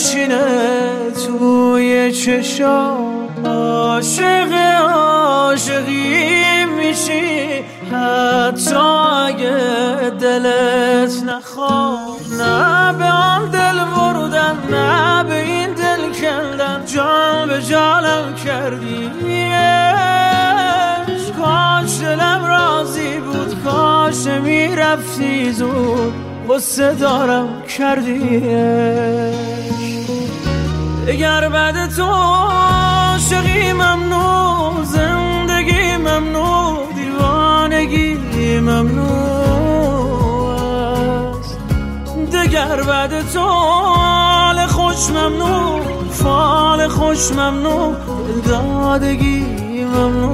میشینه توی چشام، عاشق عاشقی میشی حتی اگه دلت نخواد. نه به آن دل بردن، نه به این دل کندن، جان به جانم کردی. کاش دلم راضی بود، کاش میرفتی زود، غصه دارم کردی. اگر بعد تو عاشقی ممنوع، زندگی ممنوع، دیوانگی ممنوع است. دگر بعد تو حال خوش ممنوع، فال خوش ممنوع، دادگی ممنوع.